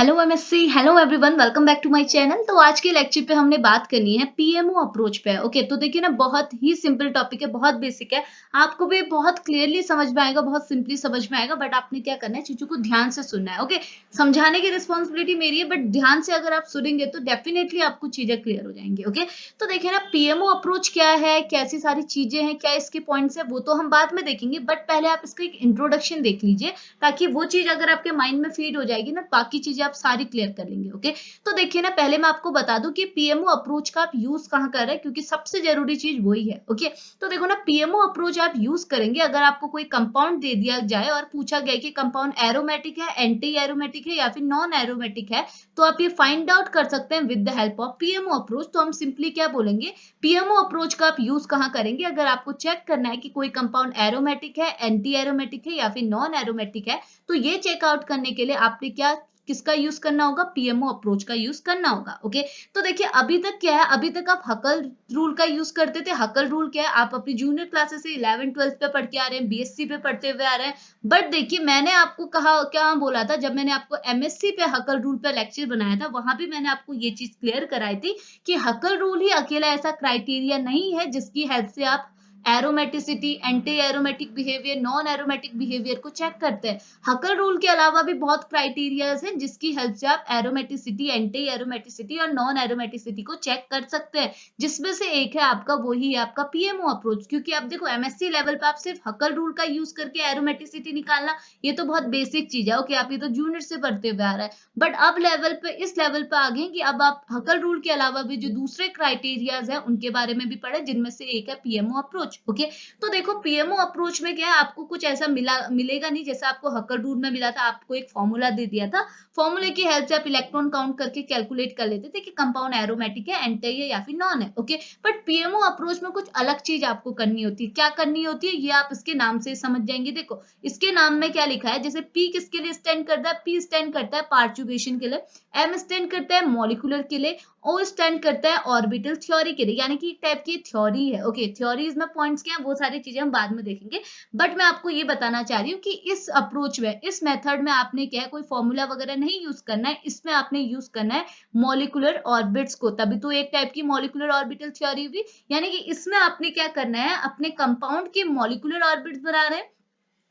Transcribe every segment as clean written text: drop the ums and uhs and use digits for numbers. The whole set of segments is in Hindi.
Hello MSC, hello everyone, welcome back to my channel. तो आज के लेक्चर पे हमने बात करनी है पीएमओ अप्रोच पे। ओके, तो देखिए ना, बहुत ही सिंपल टॉपिक है, बहुत बेसिक है। आपको भी बहुत क्लियरली समझ में आएगा, बहुत सिंपली समझ में आएगा, बट आपने क्या करना है, चीजों को ध्यान से सुनना है। ओके, समझाने की रिस्पॉन्सिबिलिटी मेरी है, बट ध्यान से अगर आप सुनेंगे तो डेफिनेटली आपको चीजें क्लियर हो जाएंगी। ओके, तो देखिए ना, पीएमओ अप्रोच क्या है, कैसी सारी चीजें हैं, क्या इसके पॉइंट्स है, वो तो हम बाद में देखेंगे, बट पहले आप इसका एक इंट्रोडक्शन देख लीजिए, ताकि वो चीज अगर आपके माइंड में फीड हो जाएगी ना, बाकी चीजें आप सारी क्लियर कर लेंगे। ओके, तो देखिए ना, पहले मैं आपको बता दूं कि पीएमओ अप्रोच का आप यूज कहाँ कर रहे हैं, क्योंकि सबसे जरूरी चीज वही है। ओके, तो देखो ना, पीएमओ अप्रोच आप यूज करेंगे अगर आपको कोई कंपाउंड दे दिया जाए और पूछा गया कि कंपाउंड एरोमेटिक है, एंटी एरोमेटिक है या फिर नॉन एरोमेटिक है, तो आप ये फाइंड आउट कर सकते हैं with the help of PMO approach. तो हम सिंपली क्या बोलेंगे, पीएमओ अप्रोच का आप यूज कहाँ करेंगे अगर आपको चेक करना है कि कोई कंपाउंड एरोमेटिक है, एंटी एरोमेटिक है या फिर नॉन एरोमेटिक है। तो ये चेकआउट करने के लिए आपने क्या किसका यूज करना होगा, पीएमओ अप्रोच का यूज करना होगा। ओके, तो देखिए अभी तक क्या है, अभी तक आप हकल रूल का यूज करते थे। हकल रूल क्या है, आप अपनी जूनियर क्लासेस से 11th 12th पे पढ़ के आ रहे हैं, बीएससी पे पढ़ते हुए आ रहे हैं। बट देखिए, मैंने आपको कहा क्या बोला था, जब मैंने आपको एमएससी पे हकल रूल पे लेक्चर बनाया था, वहां भी मैंने आपको ये चीज क्लियर कराई थी कि हकल रूल ही अकेला ऐसा क्राइटेरिया नहीं है जिसकी हेल्प से आप aromaticity, anti aromatic behaviour, non aromatic behaviour को चेक करते हैं। हकल रूल के अलावा भी बहुत क्राइटेरियाज हैं जिसकी हेल्प से आप एरोमेटिसिटी, एंटी एरोमेटिसिटी और नॉन एरोमेटिसिटी को चेक कर सकते हैं, जिसमें से एक है आपका, वही है आपका पीएमओ अप्रोच। क्योंकि अब देखो, एमएससी लेवल पे आप सिर्फ हकल रूल का यूज करके एरोमेटिसिटी निकालना, ये तो बहुत बेसिक चीज है। ओके, आप ये तो जूनियर से पढ़ते हुए आ रहा है, बट अब लेवल पे, इस लेवल पे आ गए कि अब आप हकल रूल के अलावा भी जो दूसरे क्राइटेरियाज हैं उनके बारे में भी पढ़े, जिनमें से एक है पीएमओ अप्रोच। ओके, तो देखो, पीएमओ अप्रोच में क्या है, आपको कुछ ऐसा मिलेगा नहीं जैसा आपको हकल रूल में मिला था। आपको एक फॉर्मूला दे दिया था, फॉर्मूले की हेल्प से आप इलेक्ट्रॉन काउंट करके कैलकुलेट कर लेते थे कि कंपाउंड एरोमेटिक है, एंटी है या फिर नॉन है। ओके, बट पीएमओ अप्रोच में कुछ अलग चीज आपको करनी होती है। क्या करनी होती है, ये आप इसके नाम से समझ जाएंगे। देखो, इसके नाम में क्या लिखा है, जैसे पी किसके लिए स्टैंड करता है, पी स्टैंड करता है पार्चुगेशन के लिए, एम स्टैंड करता है मॉलिक्यूलर के लिए, ओ स्टैंड करता है ऑर्बिटल थ्योरी के लिए, यानी कि एक टाइप की थ्योरी है। ओके, थ्योरीज में पॉइंट्स क्या है, वो सारी चीजें हम बाद में देखेंगे, बट मैं आपको ये बताना चाह रही हूँ कि इस अप्रोच में, इस मेथड में आपने क्या है, कोई फॉर्मूला वगैरह नहीं यूज करना है। इसमें आपने यूज करना है मॉलिक्यूलर ऑर्बिट्स को, तभी तो एक टाइप की मॉलिक्यूलर ऑर्बिटल थ्योरी हुई। यानी कि इसमें आपने क्या करना है, अपने कंपाउंड के मॉलिक्यूलर ऑर्बिट्स बना रहे हैं,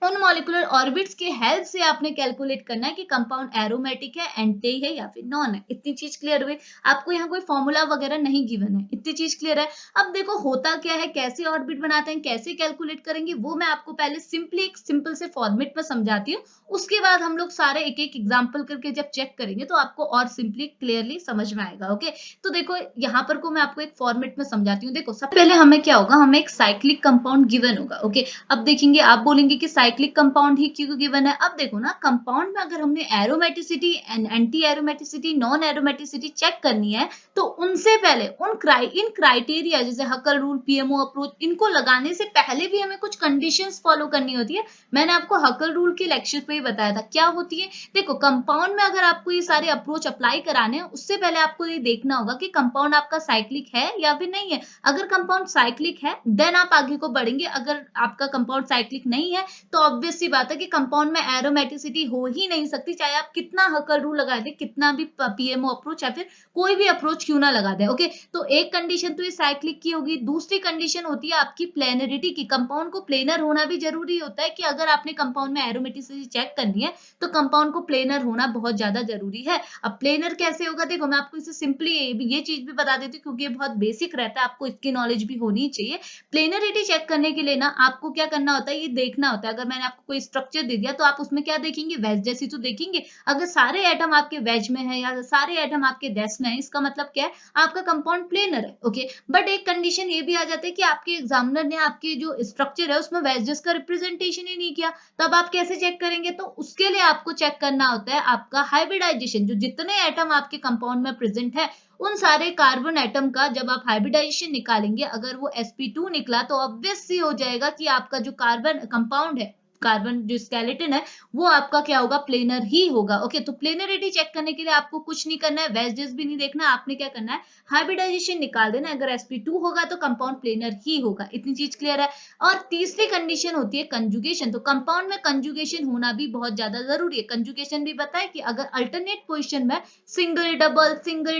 उन मॉलिक्यूलर ऑर्बिट्स की हेल्प से आपने कैलकुलेट करना है कि कंपाउंड एरोमेटिक है, एंटी है या फिर नॉन है। इतनी चीज क्लियर हुई, आपको यहाँ कोई फॉर्मूला वगैरह नहीं गिवन है, इतनी चीज क्लियर है। अब देखो होता क्या है, कैसे ऑर्बिट बनाते हैं, कैसे कैलकुलेट करेंगे, वो मैं आपको पहले सिंपली एक सिंपल से फॉर्मेट में समझाती हूँ। उसके बाद हम लोग सारे एक एक एग्जाम्पल करके जब चेक करेंगे तो आपको और सिंपली क्लियरली समझ में आएगा। ओके, तो देखो यहाँ पर को मैं आपको एक फॉर्मेट में समझाती हूँ। देखो, सबसे पहले हमें क्या होगा, हमें एक साइक्लिक कंपाउंड गिवन होगा। ओके, अब देखेंगे, आप बोलेंगे कि साइक्लिक कंपाउंड ही क्यों गिवन है। अब देखो ना, कंपाउंड में अगर हमने aromaticity, anti aromaticity, non aromaticity check करनी है, तो उनसे पहले इन क्राइटेरिया, जैसे हकल रूल, पीएमओ अप्रोच, इनको लगाने से पहले भी हमें कुछ कंडीशंस फॉलो करनी होती है। मैंने आपको हकल रूल के लेक्चर पे ही बताया था क्या होती है। देखो, कंपाउंड में अगर आपको ये सारे अप्रोच अप्लाई कराने हैं, उससे पहले आपको ये देखना होगा कि कंपाउंड आपका साइक्लिक है या फिर नहीं है। अगर कंपाउंड साइक्लिक है, देन आप आगे को बढ़ेंगे। अगर आपका कंपाउंड साइक्लिक नहीं है, तो ऑब्वियस सी बात है कि कंपाउंड में एरोमेटिसिटी हो ही नहीं सकती, चाहे आप कितना हकल रूल लगा दे, कितना भी पीएमओ अप्रोच या फिर कोई भी अप्रोच क्यों ना लगा दे। ओके, तो एक कंडीशन तो ये साइक्लिक की होगी। दूसरी कंडीशन होती है आपकी प्लेनरिटी की, कंपाउंड को प्लेनर होना भी जरूरी होता है कि अगर आपने कंपाउंड में एरोमेटिसिटी चेक करनी है, तो कंपाउंड को प्लेनर होना बहुत ज्यादा जरूरी है। अब प्लेनर कैसे होगा, देखो मैं आपको इसे सिंपली ये चीज भी बता देती हूँ, क्योंकि ये बहुत बेसिक रहता है, आपको इसकी नॉलेज भी होनी चाहिए। प्लेनरिटी चेक करने के लिए ना आपको क्या करना होता है, ये देखना होता है। अगर मैंने आपको कोई स्ट्रक्चर दे दिया, तो आप उसमें क्या देखेंगे, वेज जैसी तो देखेंगे। अगर सारे एटम आपके वेज में है या सारे एटम आपके डेस में है, इसका मतलब क्या है, आपका कंपाउंड प्लेनर है। ओके, बट एक कंडीशन ये भी आ जाती है कि आपके एग्जामिनर ने आपके जो स्ट्रक्चर है उसमें वेजेस का रिप्रेजेंटेशन ही नहीं किया, तब आप कैसे चेक करेंगे। तो उसके लिए आपको चेक करना होता है आपका हाइब्रिडाइजेशन, जो जितने एटम आपके कंपाउंड में प्रेजेंट है, उन सारे कार्बन एटम का जब आप हाइब्रिडाइजेशन निकालेंगे, अगर वो sp2 निकला, तो ऑब्वियस सी हो जाएगा कि आपका जो कार्बन कंपाउंड है, कार्बन जो स्केलेटन है वो आपका क्या होगा, प्लेनर ही होगा। ओके, तो प्लेनरिटी चेक करने के लिए आपको कुछ नहीं करना है, वेजेस भी नहीं देखना, आपने क्या करना है, हाइब्रिडाइजेशन निकाल देना, अगर sp2 होगा तो कंपाउंड प्लेनर ही होगा। इतनी चीज क्लियर है। और तीसरी कंडीशन होती है कंजुगेशन। तो कंपाउंड में कंजुगेशन होना भी बहुत ज्यादा जरूरी है। कंजुगेशन भी पता है कि अगर अल्टरनेट पोजिशन में सिंगल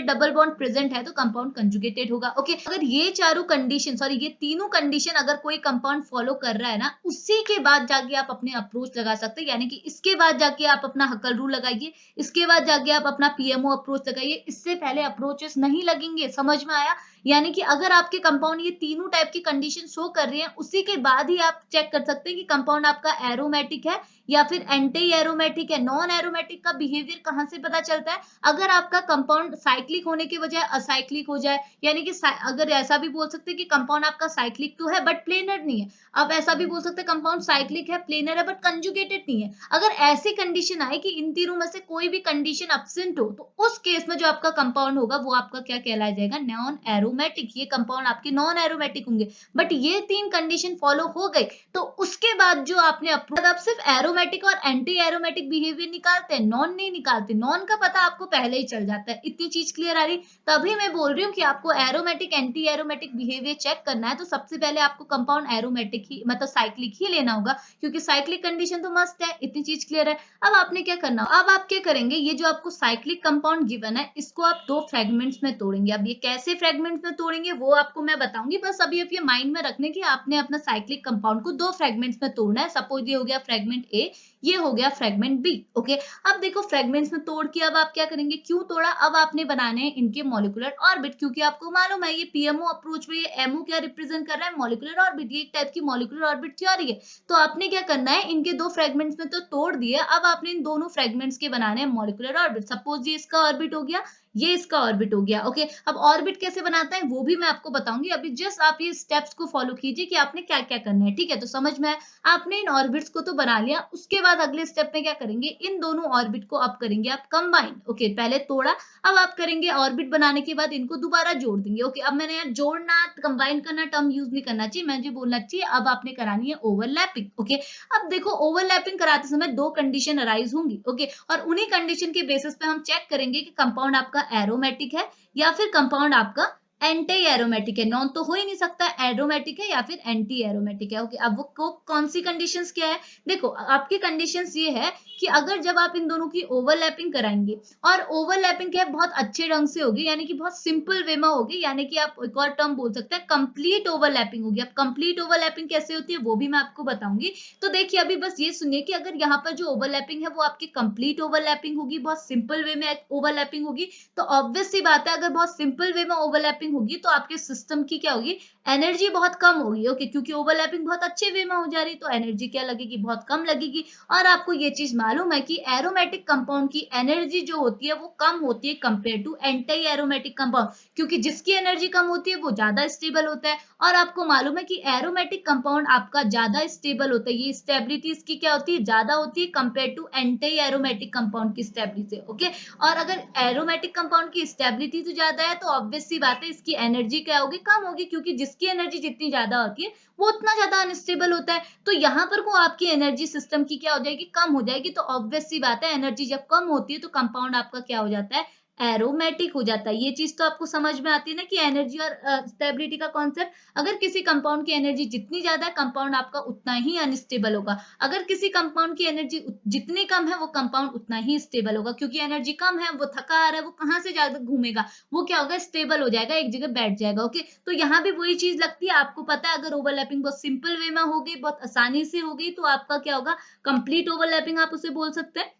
डबल बॉन्ड प्रेजेंट है तो कंपाउंड कंजुगेटेड होगा। ओके, अगर ये चारों कंडीशन, सॉरी ये तीनों कंडीशन अगर कोई कंपाउंड फॉलो कर रहा है ना, उसी के बाद जाके आप अपने अप्रोच लगा सकते हैं, यानी कि इसके बाद जाके आप अपना हकल रूल लगाइए, इसके बाद जाके आप अपना पीएमओ अप्रोच लगाइए, इससे पहले अप्रोचेस नहीं लगेंगे। समझ में आया? यानी कि अगर आपके कंपाउंड ये तीनों टाइप की कंडीशन शो कर रही है, उसी के बाद ही आप चेक कर सकते हैं कि कंपाउंड आपका एरोमेटिक है या फिर एंटी एरोमेटिक है। नॉन एरोमेटिक का बिहेवियर कहां से पता चलता है? अगर आपका कंपाउंड साइक्लिक होने के बजाय असाइक्लिक हो जाए, यानी कि अगर ऐसा भी बोल सकते हैं कि कंपाउंड आपका साइक्लिक तो है बट प्लेनर नहीं है। अब ऐसा भी बोल सकते हैं कंपाउंड साइक्लिक है, प्लेनर है, बट कंजुगेटेड नहीं है। अगर ऐसी कंडीशन आए कि इन तीनों में से कोई भी कंडीशन एब्सेंट हो, तो उस केस में जो आपका कंपाउंड होगा वो आपका क्या कहलाया जाएगा? Non aromatic. ये कंपाउंड आपके नॉन एरोमेटिक होंगे। बट ये तीन कंडीशन फॉलो हो गई तो उसके बाद जो आपने आप सिर्फ एरोमेटिक और एंटी एरोमेटिक बिहेवियर निकालते हैं, नॉन नहीं निकालते। नॉन का पता आपको पहले ही चल जाता है। इतनी चीज क्लियर आ रही? तभी मैं बोल रही हूँ कि आपको aromatic anti aromatic behaviour check करना है तो सबसे पहले आपको कंपाउंड एरोमेटिक ही, मतलब साइक्लिक ही लेना होगा, क्योंकि साइक्लिक कंडीशन तो मस्त है। इतनी चीज क्लियर है? अब आपने क्या करना, अब आप क्या करेंगे, ये जो आपको साइक्लिक कंपाउंड गिवन है इसको आप दो फ्रेगमेंट्स में तोड़ेंगे। अब ये कैसे फ्रेगमेंट्स में तोड़ेंगे वो आपको मैं बताऊंगी, बस अभी आप ये माइंड में रखने की आपने अपना साइक्लिक कंपाउंड को दो फ्रेगमेंट्स में तोड़ना है। सपोज ये हो गया फ्रेगमेंट ए, ये हो गया फ्रेगमेंट बी। ओके, अब देखो फ्रेगमेंट्स में तोड़ के अब आप क्या करेंगे, क्यों तोड़ा, अब आपने बनाने हैं इनके मॉलिक्यूलर ऑर्बिट, क्योंकि आपको मालूम है ये पीएमओ अप्रोच में ये एमओ क्या रिप्रेजेंट कर रहा है, मॉलिक्यूलर ऑर्बिट। ये एक टाइप की मॉलिक्यूलर ऑर्बिट थ्योरी है। तो आपने क्या करना है, इनके दो फ्रेगमेंट्स में तो तोड़ दिए, अब आपने इन दोनों फ्रेगमेंट्स के बनाने हैं मॉलिक्यूलर ऑर्बिट। सपोज ये इसका ऑर्बिट हो गया, ये इसका ऑर्बिट हो गया। ओके, अब ऑर्बिट कैसे बनाता है वो भी मैं आपको बताऊंगी। अभी जस्ट आप ये स्टेप्स को फॉलो कीजिए कि आपने क्या क्या करना है। ठीक है, तो समझ में आपने इन ऑर्बिट्स को तो बना लिया, उसके बाद अगले स्टेप में क्या करेंगे, इन दोनों ऑर्बिट को आप करेंगे आप कंबाइन। ओके, पहले तोड़ा, अब आप करेंगे ऑर्बिट बनाने के बाद इनको दोबारा जोड़ देंगे। ओके, अब मैंने यहाँ जोड़ना कंबाइन करना टर्म यूज नहीं करना चाहिए, मुझे बोलना चाहिए अब आपने करानी है ओवरलैपिंग। ओके, अब देखो ओवरलैपिंग कराते समय दो कंडीशन अराइज होंगी। ओके, और उन्हीं कंडीशन के बेसिस पे हम चेक करेंगे कि कंपाउंड आपका एरोमेटिक है या फिर कंपाउंड आपका एंटी एरोमेटिक है। नॉन तो हो ही नहीं सकता, एरोमेटिक है या फिर एंटी एरोमेटिक है। ओके, अब वो कौन सी कंडीशंस क्या है, देखो आपकी कंडीशंस ये है कि अगर जब आप इन दोनों की ओवरलैपिंग कराएंगे, और ओवरलैपिंग क्या है, बहुत अच्छे ढंग से होगी, यानी कि बहुत सिंपल वे में होगी, यानी कि आप एक और टर्म बोल सकते हैं कंप्लीट ओवरलैपिंग होगी। अब कंप्लीट ओवरलैपिंग कैसे होती है वो भी मैं आपको बताऊंगी। तो देखिए अभी बस ये सुनिए कि अगर यहाँ पर जो ओवरलैपिंग है वो आपकी कंप्लीट ओवरलैपिंग होगी, बहुत सिंपल वे में ओवरलैपिंग होगी, तो ऑब्वियस सी बात है अगर बहुत सिंपल वे में ओवरलैपिंग होगी तो आपके सिस्टम की क्या होगी, एनर्जी बहुत कम होगी। ओके, क्योंकि ओवरलैपिंग बहुत अच्छे वे में हो जा रही तो एनर्जी क्या लगेगी, बहुत कम लगेगी। और आपको ये चीज मालूम है कि एरोमेटिक कंपाउंड की एनर्जी जो होती है वो कम होती है compare to anti aromatic compound, क्योंकि जिसकी एनर्जी कम होती है वो ज्यादा स्टेबल होता है। और आपको मालूम है कि एरोमेटिक कंपाउंड आपका ज्यादा स्टेबल होता है, ये स्टेबिलिटी इसकी क्या होती है, ज्यादा होती है compare to anti aromatic compound की स्टेबिलिटी। ओके, और अगर एरोमेटिक कंपाउंड की स्टेबिलिटी तो ज्यादा है तो ऑब्वियस सी बात है इसकी एनर्जी क्या होगी, कम होगी, क्योंकि जिसकी एनर्जी जितनी ज्यादा होती है वो उतना ज्यादा अनस्टेबल होता है। तो यहाँ पर वो आपकी एनर्जी सिस्टम की क्या हो जाएगी, कम हो जाएगी। तो ऑब्वियस सी बात है एनर्जी जब कम होती है तो कंपाउंड आपका क्या हो जाता है, एरोमेटिक हो जाता है। ये चीज तो आपको समझ में आती है ना कि एनर्जी और स्टेबिलिटी का कॉन्सेप्ट। अगर किसी कंपाउंड की एनर्जी जितनी ज्यादा है कंपाउंड आपका उतना ही अनस्टेबल होगा, अगर किसी कंपाउंड की एनर्जी जितनी कम है वो कंपाउंड उतना ही स्टेबल होगा, क्योंकि एनर्जी कम है, वो थका आ रहा है, वो कहाँ से ज्यादा घूमेगा, वो क्या होगा, स्टेबल हो जाएगा, एक जगह बैठ जाएगा। ओके, तो यहाँ भी वही चीज लगती है, आपको पता है अगर ओवरलैपिंग बहुत सिंपल वे में हो गई, बहुत आसानी से हो गई, तो आपका क्या होगा, कंप्लीट ओवरलैपिंग आप उसे बोल सकते हैं।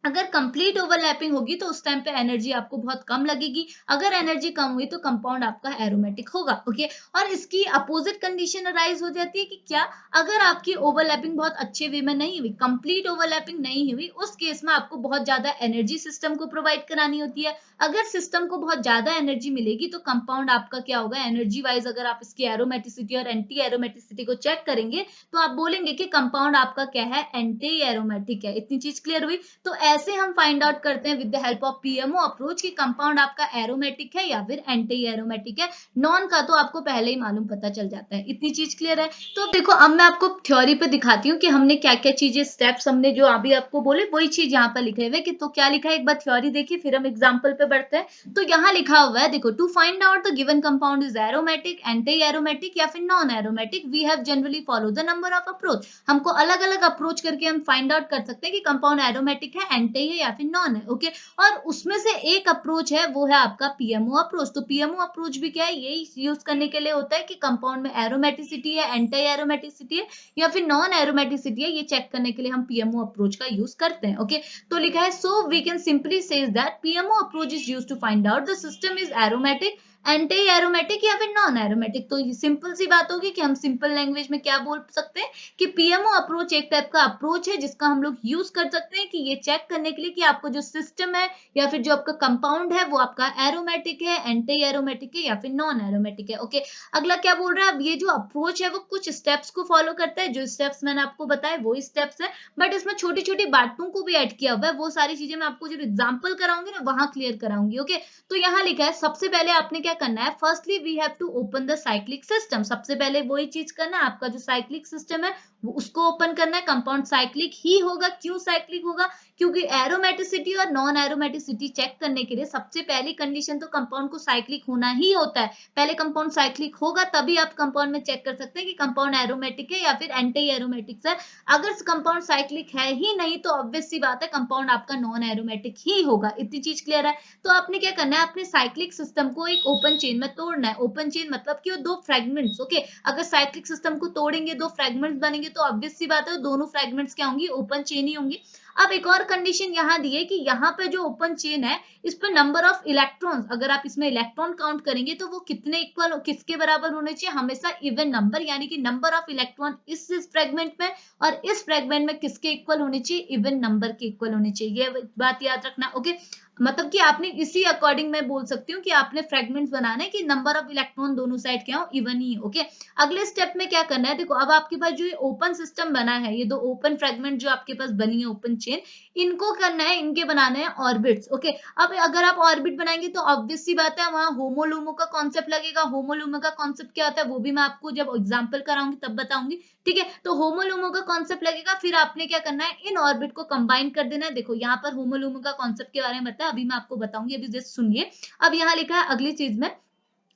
अगर कंप्लीट ओवरलैपिंग होगी तो उस टाइम पे एनर्जी आपको बहुत कम लगेगी, अगर एनर्जी कम हुई तो कंपाउंड आपका एरोमेटिक होगा। ओके, और इसकी अपोजिट कंडीशन अराइज हो जाती है कि क्या, अगर आपकी ओवरलैपिंग बहुत अच्छे वे में नहीं हुई, कंप्लीट ओवरलैपिंग नहीं हुई, उस केस में आपको बहुत ज्यादा एनर्जी सिस्टम को प्रोवाइड करानी होती है। अगर सिस्टम को बहुत ज्यादा एनर्जी मिलेगी तो कंपाउंड आपका क्या होगा, एनर्जी वाइज अगर आप इसकी एरोमेटिसिटी और एंटी एरोमेटिसिटी को चेक करेंगे तो आप बोलेंगे कि कंपाउंड आपका क्या है, एंटी एरोमेटिक है। इतनी चीज क्लियर हुई? तो ऐसे हम फाइंड आउट करते हैं with the help of PMO approach कि कंपाउंड आपका एरोमेटिक है या फिर एंटी एरोमेटिक है। नॉन का तो आपको पहले ही मालूम पता चल जाता है। इतनी चीज क्लियर है। तो देखो अब मैं आपको थ्योरी पे दिखाती हूँ कि हमने क्या क्या चीजें स्टेप्स हमने जो अभी आपको बोले वही चीज यहाँ पर लिखे हुए कि तो क्या लिखा है एक बार थ्योरी देखिए फिर हम एग्जाम्पल पे बढ़ते हैं। तो यहाँ लिखा हुआ है देखो, to find out the given compound is aromatic, anti aromatic या फिर non aromatic, we have generally follow the number of approach. हमको अलग अलग अप्रोच करके हम फाइंड आउट कर सकते हैं कि कंपाउंड एरोमेटिक है, एंटी है या फिर नॉन है। ओके, और उसमें से एक अप्रोच है वो है आपका पीएमओ अप्रोच। तो पीएमओ अप्रोच भी क्या है, यही यूज करने के लिए होता है कि कंपाउंड में एरोमेटिसिटी है, एंटी एरोमेटिसिटी है या फिर नॉन एरोमेटिसिटी है, ये चेक करने के लिए हम पीएमओ अप्रोच का यूज करते हैं। ओके, तो लिखा है so we can simply say that PMO approach is used to find out the system is aromatic, anti aromatic या फिर नॉन एरोमेटिक। तो ये सिंपल सी बात होगी कि हम सिंपल लैंग्वेज में क्या बोल सकते हैं कि पीएमओ अप्रोच एक टाइप का अप्रोच है जिसका हम लोग यूज कर सकते हैं कि ये चेक करने के लिए कि आपको जो सिस्टम है या फिर जो आपका कंपाउंड है वो आपका एरोमेटिक है, एंटी एरोमेटिक है या फिर नॉन एरोमेटिक है। ओके, अगला क्या बोल रहा है, अब ये जो अप्रोच है वो कुछ स्टेप्स को फॉलो करता है, जो स्टेप्स मैंने आपको बताए वो स्टेप्स है, बट इसमें छोटी छोटी बातों को भी ऐड किया हुआ है। वो सारी चीजें मैं आपको जब एग्जाम्पल कराऊंगी ना वहां क्लियर कराऊंगी। ओके, तो यहाँ लिखा है सबसे पहले आपने क्या करना है, firstly we have to open the cyclic system. सबसे पहले वही चीज करना है, आपका जो साइक्लिक सिस्टम है वो उसको ओपन करना है। कंपाउंड साइक्लिक ही होगा, क्यों साइक्लिक होगा, क्योंकि एरोमेटिसिटी और नॉन एरोमेटिसिटी चेक करने के लिए सबसे पहली कंडीशन तो कंपाउंड को साइक्लिक होना ही होता है। पहले कंपाउंड साइक्लिक होगा तभी आप कंपाउंड में चेक कर सकते हैं कि कंपाउंड एरोमेटिक है या फिर एंटी एरोमेटिक है। अगर कंपाउंड साइक्लिक है ही नहीं तो ऑब्वियस सी बात है कंपाउंड आपका नॉन एरोमेटिक ही होगा। इतनी चीज क्लियर है। तो आपने क्या करना है, अपने साइक्लिक सिस्टम को एक ओपन चेन में तोड़ना है। ओपन चेन मतलब कि वो दो फ्रेगमेंट्स। ओके, अगर साइक्लिक सिस्टम को तोड़ेंगे दो फ्रेगमेंट्स बनेंगे तो ऑब्वियस सी बात है दोनों फ्रेगमेंट्स क्या होंगी, ओपन चेन ही होंगी। अब एक और कंडीशन यहाँ दी है कि यहाँ पे जो ओपन चेन है इस पर नंबर ऑफ इलेक्ट्रॉन्स, अगर आप इसमें इलेक्ट्रॉन काउंट करेंगे तो वो कितने इक्वल, किसके बराबर होने चाहिए, हमेशा इवन नंबर, यानी कि नंबर ऑफ इलेक्ट्रॉन इस फ्रेगमेंट में और इस फ्रेगमेंट में किसके इक्वल होने चाहिए, इवन नंबर के इक्वल होने चाहिए। ये बात याद रखना। ओके, मतलब कि आपने इसी अकॉर्डिंग मैं बोल सकती हूँ कि आपने फ्रेगमेंट्स बनाने कि नंबर ऑफ इलेक्ट्रॉन दोनों साइड क्या हो, इवन ही। ओके, अगले स्टेप में क्या करना है, देखो अब आपके पास जो ये ओपन सिस्टम बना है, ये दो ओपन फ्रेगमेंट जो आपके पास बनी है ओपन चेन, इनको करना है, इनके बनाने हैं ऑर्बिट्स। ओके, अब अगर आप ऑर्बिट बनाएंगे तो ऑब्वियस सी बात है वहां होमोलूमो का कॉन्सेप्ट लगेगा। होमोलूमो का कॉन्सेप्ट क्या होता है वो भी मैं आपको जब एग्जाम्पल कराऊंगी तब बताऊंगी। ठीक है, तो होमोलूमो का कॉन्सेप्ट लगेगा, फिर आपने क्या करना है, इन ऑर्बिट को कंबाइन कर देना है। देखो यहाँ पर होमोलूमो का कॉन्सेप्ट के बारे में बताया, अभी मैं आपको बताऊंगी, अभी जस्ट सुनिए। अब यहाँ लिखा है अगली चीज में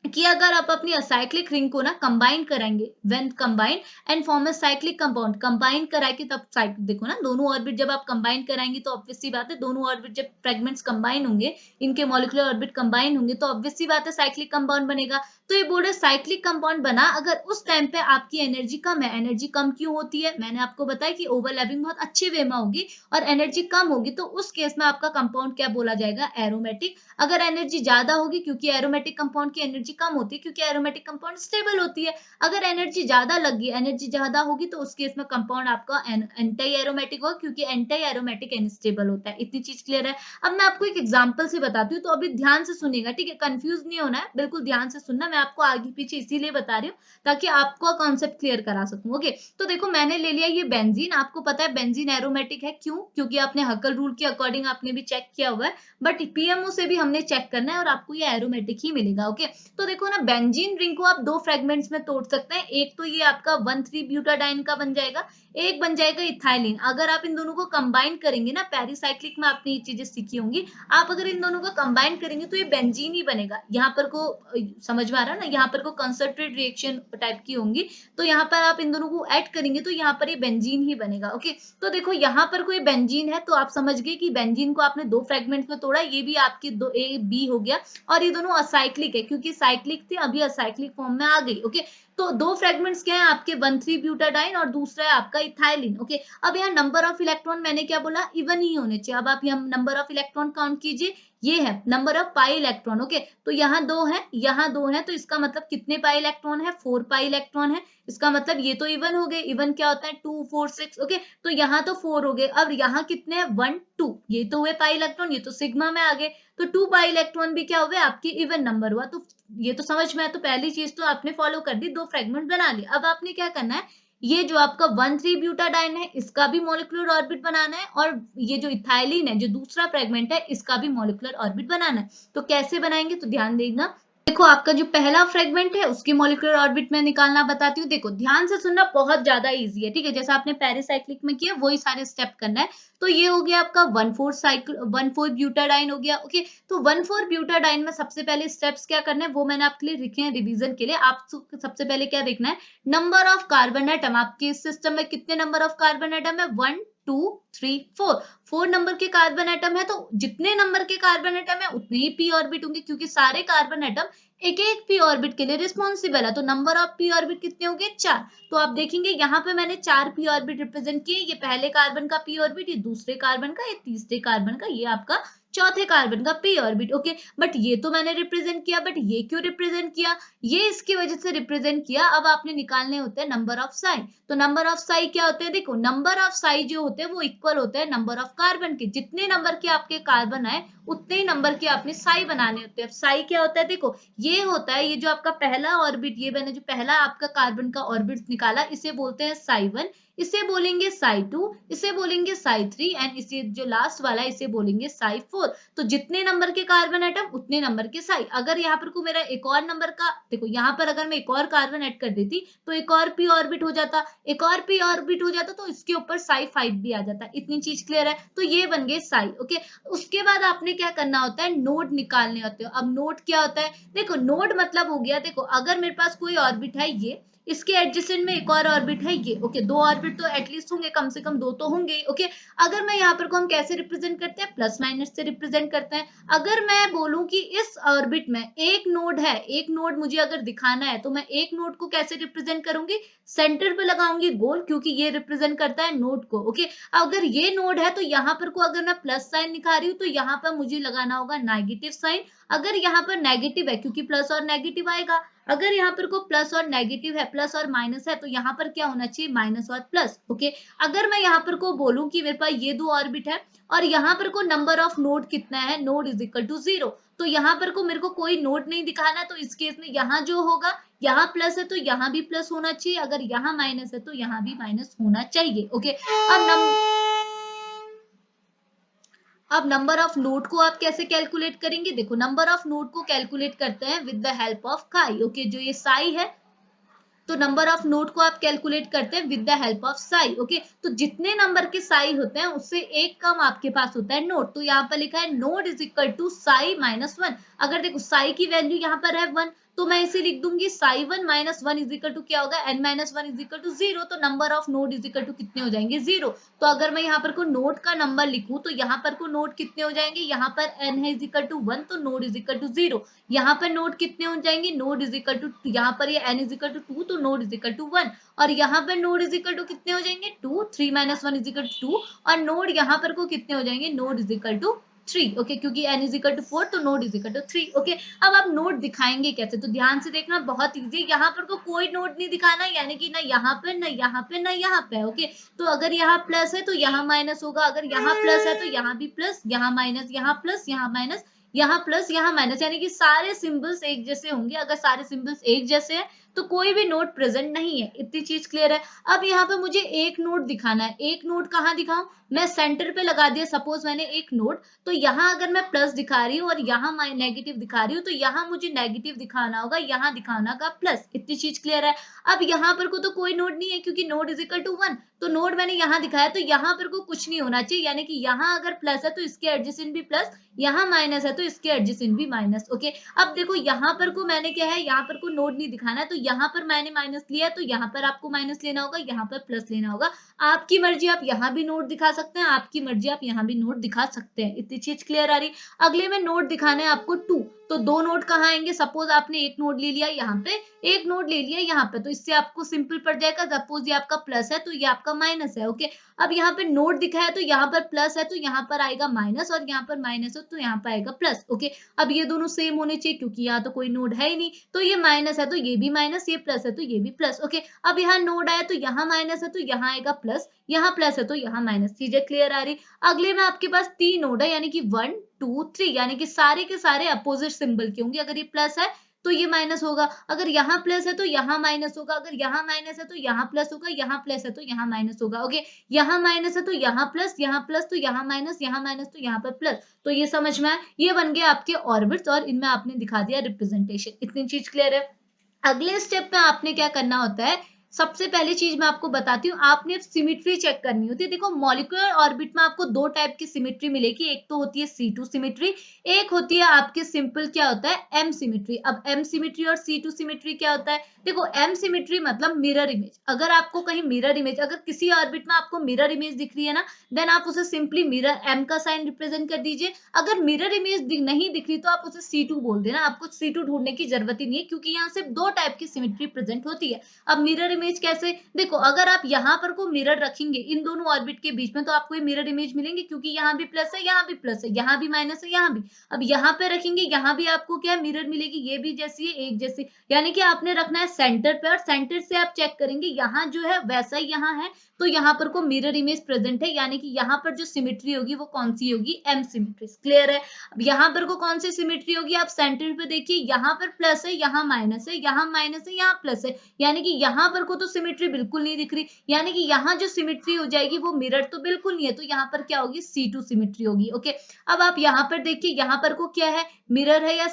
कि अगर आप अपनी असाइक्लिक रिंग को ना कंबाइन कराएंगे, when combine and form a cyclic compound, combine कराएंगे तब देखो ना दोनों ऑर्बिट जब आप कंबाइन कराएंगे तो ऑब्वियस सी बात है दोनों ऑर्बिट जब फ्रेगमेंट्स कंबाइन होंगे, इनके मॉलिक्यूलर ऑर्बिट कंबाइन होंगे तो ऑब्वियस सी बात है साइक्लिक कंपाउंड बनेगा। तो ये बोल रहे साइक्लिक कंपाउंड बना अगर उस टाइम पे आपकी एनर्जी कम है। एनर्जी कम क्यों होती है, मैंने आपको बताया कि ओवरलैपिंग बहुत अच्छे वे में होगी और एनर्जी कम होगी, तो उस केस में आपका कंपाउंड क्या बोला जाएगा, एरोमेटिक। अगर एनर्जी ज्यादा होगी, क्योंकि एरोमेटिक कंपाउंड की एनर्जी कम होती है, क्योंकि एरोमेटिक कंपाउंड स्टेबल होती है। अगर एनर्जी ज्यादा लगी, एनर्जी ज्यादा होगी तो उस केस में कंपाउंड आपका एंटी एरोमेटिक होगा, क्योंकि एंटी एरोमेटिक अनस्टेबल होता है। इतनी चीज क्लियर है। अब मैं आपको एक एग्जांपल से बताती हूँ, तो अभी ध्यान से सुनिएगा, ठीक है, कंफ्यूज नहीं होना है, बिल्कुल ध्यान से सुनना। मैं आपको आगे पीछे इसीलिए बता रही हूँ ताकि आपको कॉन्सेप्ट क्लियर करा सकूं। ओके, तो देखो मैंने ले लिया ये बेंजीन। आपको पता है बेंजीन एरोमेटिक है, क्यों, क्योंकि आपने हकल रूल के अकॉर्डिंग आपने भी चेक किया हुआ है, बट पीएमओ से भी हमने चेक करना है और आपको ये एरोमेटिक ही मिलेगा। ओके, तो देखो ना बेंजीन रिंग को आप दो फ्रेगमेंट्स में तोड़ सकते हैं। एक तो ये आपका 1,3-ब्यूटाडाइन का बन जाएगा, एक बन जाएगा इथाइलिन। अगर आप इन दोनों को कंबाइन करेंगे ना, पेरिसाइक्लिक में आपने ये चीजें सीखी होंगी, आप अगर इन दोनों को कंबाइन करेंगे तो ये बेंजीन ही बनेगा। यहाँ पर को समझ में आ रहा है ना, यहाँ पर को कंसंट्रेट रिएक्शन टाइप की होंगी, तो यहाँ पर आप इन दोनों को ऐड करेंगे तो यहाँ पर ये बेंजीन ही बनेगा। ओके, तो देखो यहाँ पर कोई बेंजीन है तो आप समझ गए कि बेंजीन को आपने दो फ्रेगमेंट्स में तोड़ा, ये भी आपकी दो ए बी हो गया, और ये दोनों असाइक्लिक है, क्योंकि साइक्लिक थी अभी असाइक्लिक फॉर्म में आ गई। ओके, तो दो फ्रेगमेंट्स क्या है आपके, 1,3-ब्यूटाडाइन और दूसरा है आपका इथाइलिन। ओके, अब यहाँ नंबर ऑफ इलेक्ट्रॉन मैंने क्या बोला, इवन ही होने चाहिए। अब आप यहाँ नंबर ऑफ इलेक्ट्रॉन काउंट कीजिए, ये है number of pi electron. Okay, तो यहाँ दो है, यहाँ दो है, तो इसका मतलब कितने पाई इलेक्ट्रॉन है, 4 पाई इलेक्ट्रॉन है। इसका मतलब ये तो इवन हो गए, इवन क्या होता है 2 4 6। ओके, तो यहाँ तो 4 हो गए। अब यहाँ कितने हैं 1 2, ये तो हुए पाई इलेक्ट्रॉन, ये तो सिग्मा में आ गए, तो 2 पाई इलेक्ट्रॉन भी क्या हुए आपकी इवन नंबर हुआ। तो ये तो समझ में आया, तो पहली चीज तो आपने फॉलो कर दी, दो फ्रेगमेंट बना लिए। अब आपने क्या करना है, ये जो आपका 1,3 ब्यूटाडाइन है इसका भी मॉलिक्यूलर ऑर्बिट बनाना है, और ये जो इथाइलिन है जो दूसरा फ्रेगमेंट है इसका भी मॉलिक्यूलर ऑर्बिट बनाना है। तो कैसे बनाएंगे, तो ध्यान देना। देखो आपका जो पहला फ्रेगमेंट है उसकी मॉलिक्यूलर ऑर्बिट में निकालना बताती हूँ। देखो ध्यान से सुनना, बहुत ज्यादा इजी है, ठीक है, जैसा आपने पेरिसाइक्लिक में किया वही सारे स्टेप करना है। तो ये हो गया आपका 1,4 साइकिल 1,4 ब्यूटाडाइन हो गया। ओके, तो 1,4 ब्यूटाडाइन में सबसे पहले स्टेप्स क्या करने हैं वो मैंने आपके लिए लिखे हैं रिवीजन के लिए। आप सबसे पहले क्या देखना है, नंबर ऑफ कार्बन एटम। आपके सिस्टम में कितने नंबर ऑफ कार्बन एटम है, 1 2 3 4। 4 नंबर के कार्बन एटम है, तो जितने नंबर के कार्बन एटम है उतने ही पी ऑर्बिट होंगे, क्योंकि सारे कार्बन एटम एक एक पी ऑर्बिट के लिए रिस्पॉन्सिबल है। तो नंबर ऑफ पी ऑर्बिट कितने होंगे, 4। तो आप देखेंगे यहाँ पे मैंने 4 पी ऑर्बिट रिप्रेजेंट किए। ये पहले कार्बन का पी ऑर्बिट, ये दूसरे कार्बन का, ये तीसरे कार्बन का, ये आपका चौथे कार्बन का पी ऑर्बिट। ओके, बट ये तो मैंने रिप्रेजेंट किया, बट ये क्यों रिप्रेजेंट किया, ये इसकी वजह से रिप्रेजेंट किया। अब आपने निकालने होते हैं नंबर ऑफ साई। तो नंबर ऑफ साई क्या होते हैं, देखो नंबर ऑफ साई जो होते हैं वो इक्वल होते हैं नंबर ऑफ कार्बन के। जितने नंबर के आपके कार्बन आए उतने ही नंबर के आपने साई बनाने होते हैं। साई क्या होता है, देखो ये होता है, ये जो आपका पहला ऑर्बिट, ये मैंने जो पहला आपका कार्बन का ऑर्बिट निकाला इसे बोलते हैं साई 1, इसे बोलेंगे साई 2, इसे बोलेंगे साई 3, एंड इसे जो लास्ट वाला है इसे बोलेंगे साई 4। तो जितने नंबर के कार्बन एटम उतने नंबर के साई। अगर यहाँ पर को मेरा एक और नंबर का, देखो यहाँ पर अगर मैं एक और कार्बन ऐड कर देती तो एक और पी ऑर्बिट हो जाता, एक और पी ऑर्बिट हो जाता, तो इसके ऊपर साई 5 भी आ जाता। इतनी चीज क्लियर है, तो ये बन गए साई। ओके, उसके बाद आपने क्या करना होता है, नोड निकालने होते हो। अब नोड क्या होता है, देखो नोड मतलब हो गया, देखो अगर मेरे पास कोई ऑर्बिट है, ये इसके एडजेसेंट में एक और ऑर्बिट है ये। ओके, दो ऑर्बिट तो एटलीस्ट होंगे, कम से कम दो तो होंगे। ओके, अगर मैं यहाँ पर को हम कैसे रिप्रेजेंट करते हैं, प्लस माइनस से रिप्रेजेंट करते हैं। अगर मैं बोलूं कि इस ऑर्बिट में एक नोड है, एक नोड मुझे अगर दिखाना है, तो मैं एक नोड को कैसे रिप्रेजेंट करूंगी, सेंटर पे लगाऊंगी गोल, क्योंकि ये रिप्रेजेंट करता है नोड को। ओके, अगर ये नोड है तो यहाँ पर को अगर मैं प्लस साइन दिखा रही हूँ तो यहाँ पर मुझे लगाना होगा नेगेटिव साइन। अगर यहाँ पर नेगेटिव है, क्योंकि प्लस और नेगेटिव आएगा, अगर यहाँ पर को प्लस और नेगेटिव है, प्लस और माइनस है, तो यहाँ पर क्या होना चाहिए, माइनस और प्लस। ओके, अगर मैं यहाँ पर को बोलूं कि मेरे पास ये दो ऑर्बिट है और यहाँ पर को नंबर ऑफ नोड कितना है, नोड इज इक्वल टू 0, तो यहाँ पर को मेरे को कोई नोड नहीं दिखाना, तो इस केस में यहाँ जो होगा, यहाँ प्लस है तो यहाँ भी प्लस होना चाहिए, अगर यहाँ माइनस है तो यहाँ भी माइनस होना चाहिए। ओके, अब नंबर ऑफ नोड को आप कैसे कैलकुलेट करेंगे, देखो नंबर ऑफ नोड को कैलकुलेट करते हैं विद द हेल्प ऑफ काई। ओके, जो ये साई है, तो नंबर ऑफ नोड को आप कैलकुलेट करते हैं with the help of Sai. Okay, तो जितने नंबर के साई होते हैं उससे एक कम आपके पास होता है नोड। तो यहाँ पर लिखा है node is equal to psi minus 1। अगर देखो साई की वैल्यू यहाँ पर है 1, तो मैं इसे लिख दूंगी psi 1 minus 1 is equal to क्या होगा, n minus 1 is equal to 0। तो number of node is equal to कितने हो जाएंगे, 0। तो अगर मैं यहाँ पर को नोड का नंबर लिखूं तो यहाँ पर को नोड कितने हो जाएंगे, यहाँ पर n है इज इक्वल टू 1, तो नोड इज इक्वल टू 0। यहाँ पर नोड कितने हो जाएंगे, नोड इज इक्वल टू, यहाँ पर ये n इज इक्वल टू 2, तो नोड इज इक्वल टू 1। और यहाँ पर नोड इज इक्वल टू कितने हो जाएंगे, 2, 3 माइनस 1 इज इक्वल टू 2। और नोड यहाँ पर को कितने हो जाएंगे, node is equal to 3। Okay, क्योंकि n इज इक्वल टू 4, तो node is equal to 3। Okay, अब आप नोड दिखाएंगे कैसे, तो ध्यान से देखना, बहुत इजी। यहाँ पर को कोई नोड नहीं दिखाना, यानी कि ना यहाँ पे ना यहाँ पे ना यहाँ पे। ओके, तो अगर यहाँ प्लस है तो यहाँ माइनस होगा, अगर यहाँ प्लस है तो यहाँ भी प्लस, यहाँ माइनस, यहाँ प्लस, यहाँ माइनस, यहाँ प्लस, यहाँ माइनस, यानी कि सारे सिंबल्स एक जैसे होंगे। अगर सारे सिंबल्स एक जैसे हैं तो कोई भी नोड प्रेजेंट नहीं है। इतनी चीज क्लियर है। अब यहाँ पे मुझे एक नोड दिखाना है, एक नोड कहाँ दिखाऊं, मैं सेंटर पे लगा दिया, सपोज मैंने एक नोड, तो यहाँ अगर मैं प्लस दिखा रही हूँ और यहाँ मैं नेगेटिव दिखा रही हूँ, तो यहाँ मुझे नेगेटिव दिखाना होगा, यहाँ दिखाना होगा प्लस। इतनी चीज क्लियर है। अब यहाँ पर को तो कोई नोड नहीं है, क्योंकि नोड इज इक्वल टू 1, तो नोड मैंने यहाँ दिखाया, तो यहाँ पर को कुछ नहीं होना चाहिए, यानी कि यहाँ अगर प्लस है तो इसके एडजेसेंट भी प्लस, यहाँ माइनस है तो इसके एडजेसेंट भी माइनस। ओके, अब देखो यहाँ पर को मैंने क्या है, यहाँ पर को नोड नहीं दिखाना है, तो यहाँ पर मैंने माइनस लिया, तो यहाँ पर आपको माइनस लेना होगा, यहाँ पर प्लस लेना होगा। आपकी मर्जी, आप यहाँ भी नोट दिखा सकते हैं, आपकी मर्जी, आप यहाँ भी नोट दिखा सकते हैं। इतनी चीज क्लियर आ रही। अगले में नोट दिखाना है आपको 2, तो दो नोट कहाँ आएंगे, सपोज आपने एक नोट ले लिया यहाँ पे, एक नोट ले लिया यहाँ पे, तो इससे आपको सिंपल पड़ जाएगा। सपोज ये आपका प्लस है तो ये आपका माइनस है। ओके, अब यहाँ पे नोट दिखाया तो यहाँ पर प्लस है तो यहाँ पर आएगा माइनस, और यहाँ पर माइनस है तो यहाँ पर आएगा प्लस। ओके, अब ये दोनों सेम होने चाहिए, क्योंकि यहाँ तो कोई नोड है ही नहीं, तो ये माइनस है तो ये भी माइनस, ये प्लस है तो ये भी प्लस। ओके, अब यहाँ नोड आया तो यहाँ माइनस है तो यहाँ आएगा प्लस, यहाँ प्लस है तो यहाँ माइनस। चीजें क्लियर आ रही। अगले में आपके पास 3 नोड है, यानी कि 1 2 3, यानी कि सारे के सारे अपोजिट सिंबल के होंगे। अगर ये प्लस है तो ये माइनस होगा, अगर यहाँ प्लस है तो यहाँ माइनस होगा, अगर यहाँ माइनस है तो यहाँ प्लस होगा, यहाँ प्लस है तो यहाँ माइनस होगा। ओके, यहाँ माइनस है तो यहाँ प्लस तो यहाँ माइनस तो यहाँ पर प्लस। तो ये समझ में आया, ये बन गया आपके ऑर्बिट्स और इनमें आपने दिखा दिया रिप्रेजेंटेशन। इतनी चीज क्लियर है। अगले स्टेप में आपने क्या करना होता है, सबसे पहली चीज मैं आपको बताती हूँ, आपने सिमेट्री चेक करनी होती है। देखो मॉलिक्यूलर ऑर्बिट में आपको दो टाइप की सिमेट्री मिलेगी, एक तो होती है C2 सिमेट्री, एक होती है आपके सिंपल क्या होता है M सिमेट्री। अब M सिमेट्री और C2 सिमेट्री क्या होता है, देखो M सिमेट्री मतलब मिरर इमेज। अगर आपको कहीं मिरर इमेज, अगर किसी ऑर्बिट में आपको मिरर इमेज दिख रही है ना, देन आप उसे सिंपली मिरर M का साइन रिप्रेजेंट कर दीजिए। अगर मिरर इमेज नहीं दिख रही तो आप उसे C2 बोल देना, आपको C2 ढूंढने की जरूरत ही नहीं है, क्योंकि यहाँ सिर्फ दो टाइप की सिमेट्री प्रेजेंट होती है। अब मिरर इमेज कैसे, देखो अगर आप यहाँ पर को मिरर रखेंगे इन दोनों ऑर्बिट के बीच में, तो आपको ये मिरर इमेज मिलेंगे, क्योंकि यहाँ भी प्लस है, यहाँ भी प्लस है, यहाँ भी माइनस है, यहाँ भी। अब यहाँ पे रखेंगे, यहाँ भी आपको क्या मिरर मिलेगी, ये भी जैसी है, एक जैसी। यानी कि आपने रखना है सेंटर पे, और सेंटर से आप चेक करेंगे यहाँ जो है वैसा ही यहाँ है, तो यहाँ पर को मिरर इमेज प्रेजेंट है, यानी कि यहाँ पर जो सिमेट्री होगी वो कौन सी होगी, M सिमेट्री। क्लियर है। अब यहाँ पर को कौन सी सिमेट्री होगी, आप सेंटर पे देखिए, यहाँ पर प्लस है, यहाँ माइनस है, यहाँ माइनस है, यहाँ प्लस है, यानी कि यहाँ पर को तो सिमेट्री बिल्कुल नहीं दिख रही, यानी कि यहाँ जो सिमेट्री हो जाएगी वो मिरर तो बिल्कुल नहीं है, तो यहाँ पर क्या होगी, C2 सिमेट्री होगी। ओके, अब आप यहाँ पर देखिए, यहाँ पर को क्या है, मिरर है या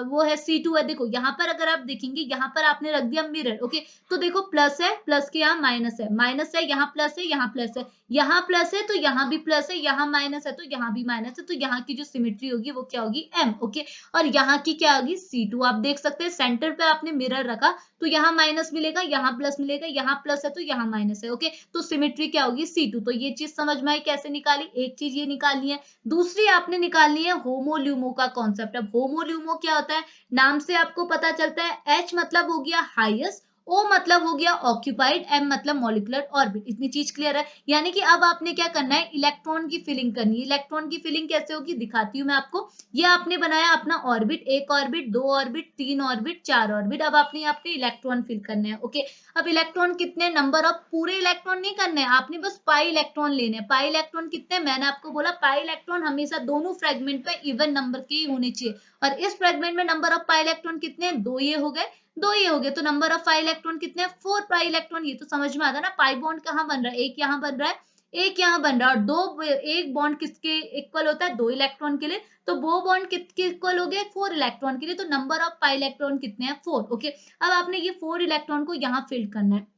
वो है C2 है। देखो यहाँ पर अगर आप देखेंगे, यहाँ पर आपने रख दिया मिरर। ओके, तो देखो प्लस है, प्लस के यहाँ माइनस है, माइनस है यहाँ प्लस है, यहाँ प्लस है, यहाँ प्लस है तो यहाँ भी प्लस है, यहाँ माइनस है तो यहाँ भी माइनस है, तो यहाँ की जो सिमेट्री होगी वो क्या होगी, M। ओके, और यहाँ की क्या होगी, C2। आप देख सकते हैं सेंटर पे आपने मिरर रखा, तो यहाँ माइनस मिलेगा, यहाँ प्लस मिलेगा, यहाँ प्लस है तो यहाँ माइनस है। ओके, तो सिमेट्री क्या होगी, C2। तो ये चीज समझ में आई कैसे निकाली, एक चीज ये निकालनी है। दूसरी आपने निकालनी है होमोल्यूमो का कॉन्सेप्ट। अब होमोल्यूमो क्या होता है, नाम से आपको पता चलता है, H मतलब हो गया हाईएस्ट, O मतलब हो गया ऑक्यूपाइड, M मतलब मॉलिक्यूलर ऑर्बिट। इतनी चीज क्लियर है। यानी कि अब आपने क्या करना है, इलेक्ट्रॉन की फिलिंग करनी है। इलेक्ट्रॉन की फिलिंग कैसे होगी दिखाती हूँ मैं आपको। ये आपने बनाया अपना ऑर्बिट, एक ऑर्बिट, दो ऑर्बिट, तीन ऑर्बिट, चार ऑर्बिट। अब आपने आपके इलेक्ट्रॉन फिल करने हैं। ओके, अब इलेक्ट्रॉन कितने, नंबर ऑफ पूरे इलेक्ट्रॉन नहीं करने हैं आपने, बस पाई इलेक्ट्रॉन लेने हैं। पाई इलेक्ट्रॉन कितने, मैंने आपको बोला पाई इलेक्ट्रॉन हमेशा दोनों फ्रेगमेंट पे इवन नंबर के ही होने चाहिए, और इस फ्रेगमेंट में नंबर ऑफ पाई इलेक्ट्रॉन कितने हैं, दो ये हो गए, दो ये हो गए, तो नंबर ऑफ पाई इलेक्ट्रॉन कितने हैं, 4 पाई इलेक्ट्रॉन। ये तो समझ में आता है ना, पाई बॉन्ड कहाँ बन रहा है, एक यहाँ बन रहा है, एक यहाँ बन रहा है, और दो, एक बॉन्ड किसके इक्वल होता है, दो इलेक्ट्रॉन के लिए, तो वो बॉन्ड किसके इक्वल हो गए, 4 इलेक्ट्रॉन के लिए, तो नंबर ऑफ पाई इलेक्ट्रॉन कितने हैं, 4। ओके, अब आपने ये 4 इलेक्ट्रॉन को यहाँ फिल करना है।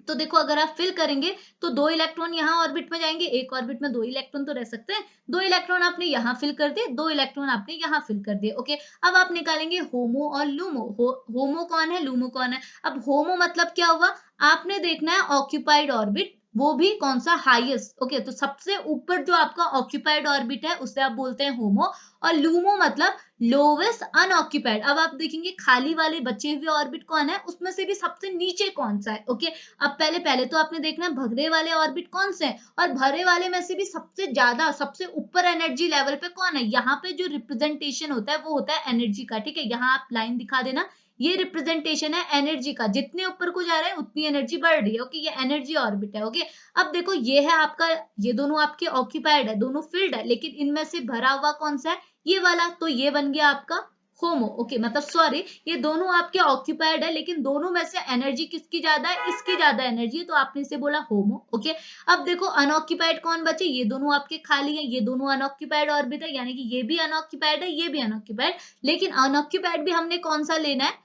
तो देखो अगर आप फिल करेंगे तो दो इलेक्ट्रॉन यहाँ ऑर्बिट में जाएंगे, एक ऑर्बिट में दो इलेक्ट्रॉन तो रह सकते हैं, दो इलेक्ट्रॉन आपने यहाँ फिल कर दिए, दो इलेक्ट्रॉन आपने यहाँ फिल कर दिए। ओके, अब आप निकालेंगे होमो और लूमो। होमो कौन है, लूमो कौन है। अब होमो मतलब क्या हुआ, आपने देखना है ऑक्यूपाइड ऑर्बिट, वो भी कौन सा, हाईएस्ट। ओके, तो सबसे ऊपर जो आपका ऑक्यूपाइड ऑर्बिट है उसे आप बोलते हैं होमो, और लूमो मतलब लोवेस्ट अनऑक्यूपाइड। अब आप देखेंगे खाली वाले बचे हुए ऑर्बिट कौन है, उसमें से भी सबसे नीचे कौन सा है। ओके, अब पहले पहले तो आपने देखना है भरे वाले ऑर्बिट कौन से हैं, और भरे वाले में से भी सबसे ज्यादा सबसे ऊपर एनर्जी लेवल पे कौन है। यहाँ पे जो रिप्रेजेंटेशन होता है वो होता है एनर्जी का। ठीक है, यहाँ आप लाइन दिखा देना, ये रिप्रेजेंटेशन है एनर्जी का, जितने ऊपर को जा रहा है उतनी एनर्जी बढ़ रही है। ओके, ये एनर्जी ऑर्बिट है। ओके, अब देखो ये है आपका, ये दोनों आपके ऑक्यूपाइड है, दोनों फिल्ड है, लेकिन इनमें से भरा हुआ कौन सा है, ये वाला, तो ये बन गया आपका होमो। ओके, मतलब सॉरी, ये दोनों आपके ऑक्यूपाइड है, लेकिन दोनों में से एनर्जी किसकी ज्यादा है, इसकी ज्यादा एनर्जी है, तो आपने इसे बोला होमो। ओके, अब देखो अनऑक्यूपाइड कौन बचे, ये दोनों आपके खाली है, ये दोनों अनऑक्यूपाइड ऑर्बिट है, यानी कि ये भी अनऑक्यूपाइड है, ये भी अनऑक्यूपाइड, लेकिन अनऑक्यूपाइड भी हमने कौन सा लेना है,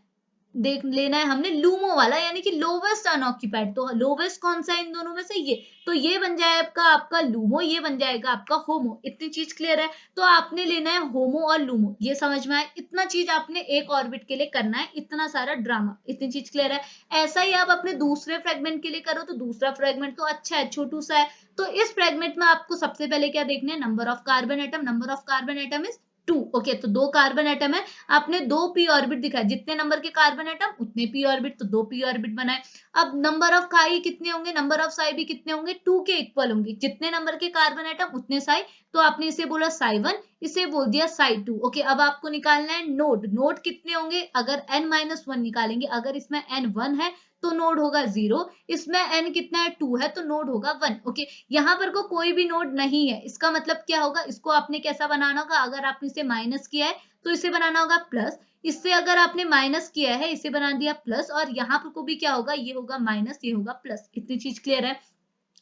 देख लेना है हमने लूमो वाला, यानी कि लोवेस्ट अनऑक्यूपाइड। तो लोवेस्ट कौन सा है इन दोनों में से, ये, तो ये बन जाएगा आपका लूमो, ये बन जाएगा आपका होमो। इतनी चीज क्लियर है। तो आपने लेना है होमो और लूमो, ये समझ में आए, इतना चीज आपने एक ऑर्बिट के लिए करना है, इतना सारा ड्रामा। इतनी चीज क्लियर है। ऐसा ही आप अपने दूसरे फ्रेगमेंट के लिए करो, तो दूसरा फ्रेगमेंट तो अच्छा है, छोटू सा है, तो इस फ्रेगमेंट में आपको सबसे पहले क्या देखना है, number of carbon atom. Number of carbon atom is 2। Okay, तो दो कार्बन एटम है, आपने दो पी ऑर्बिट दिखाया, जितने नंबर के कार्बन एटम उतने पी ऑर्बिट, तो दो पी ऑर्बिट बनाए। अब नंबर ऑफ काई कितने होंगे, नंबर ऑफ साई भी कितने होंगे, 2 के इक्वल होंगे, जितने नंबर के कार्बन एटम उतने साई, तो आपने इसे बोला psi 1, इसे बोल दिया psi 2। ओके, अब आपको निकालना है नोड। नोड कितने होंगे? अगर n-1 निकालेंगे, अगर इसमें n 1 है तो नोड होगा 0, इसमें n कितना है 2 है तो नोड होगा 1। ओके, यहाँ पर को कोई भी नोड नहीं है, इसका मतलब क्या होगा? इसको आपने कैसा बनाना होगा? अगर आपने इसे माइनस किया है तो इसे बनाना होगा प्लस, इससे अगर आपने माइनस किया है इसे बना दिया प्लस, और यहाँ पर को भी क्या होगा? ये होगा माइनस, ये होगा प्लस। इतनी चीज क्लियर है?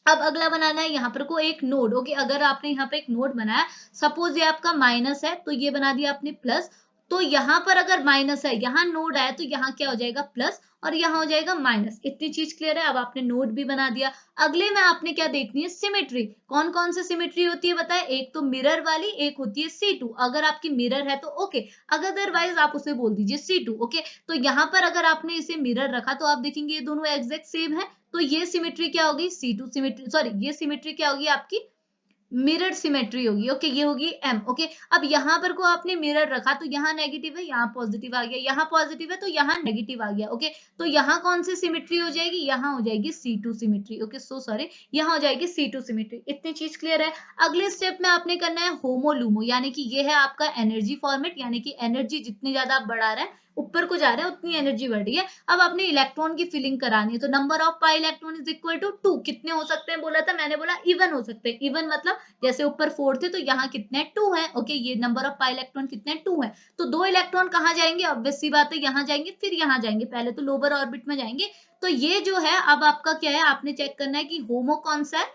अब अगला बनाना है यहाँ पर को एक नोड। ओके, अगर आपने यहाँ पे एक नोड बनाया, सपोज ये आपका माइनस है तो ये बना दिया आपने प्लस, तो यहाँ पर अगर माइनस है, यहाँ नोड आया तो यहाँ क्या हो जाएगा? प्लस, और यहाँ हो जाएगा माइनस। इतनी चीज क्लियर है? अब आपने नोड भी बना दिया। अगले में आपने क्या देखनी है? सिमेट्री। कौन कौन सी सिमेट्री होती है बताए? एक तो मिरर वाली, एक होती है C2। अगर आपकी मिरर है तो ओके, अदरवाइज आप उसे बोल दीजिए C2। ओके, तो यहाँ पर अगर आपने इसे मिरर रखा तो आप देखेंगे ये दोनों एग्जैक्ट सेम है, तो ये सिमेट्री क्या होगी? C2 सिमेट्री, सॉरी ये सिमेट्री क्या होगी आपकी? मिरर सिमेट्री होगी। ओके, ये होगी M। ओके, अब यहाँ पर को आपने मिरर रखा तो यहाँ नेगेटिव है, यहाँ पॉजिटिव आ गया, यहाँ पॉजिटिव है तो यहाँ नेगेटिव आ गया। ओके, तो यहाँ कौन सी सिमेट्री हो जाएगी? यहाँ हो जाएगी C2 symmetry. Okay, so sorry, यहाँ हो जाएगी C2 सिमेट्री। इतनी चीज क्लियर है? अगले स्टेप में आपने करना है होमो लूमो, यानी कि ये है आपका एनर्जी फॉर्मेट, यानी कि एनर्जी जितनी ज्यादा आप बढ़ा रहे हैं, ऊपर को जा रहे हैं, उतनी एनर्जी बढ़ रही है। अब आपने इलेक्ट्रॉन की फिलिंग करानी है, तो number of pi electron is equal to 2। कितने हो सकते हैं बोला था? मैंने बोला इवन हो सकते हैं। इवन मतलब जैसे ऊपर 4 थे तो यहाँ कितने? 2 है। ओके, ये नंबर ऑफ पाई इलेक्ट्रॉन कितने? 2 है। तो 2 इलेक्ट्रॉन कहाँ जाएंगे? ऑब्वियस सी बात है, यहाँ जाएंगे, फिर यहाँ जाएंगे, पहले तो लोअर ऑर्बिट में जाएंगे। तो ये जो है, अब आपका क्या है? आपने चेक करना है कि होमो कौन सा है,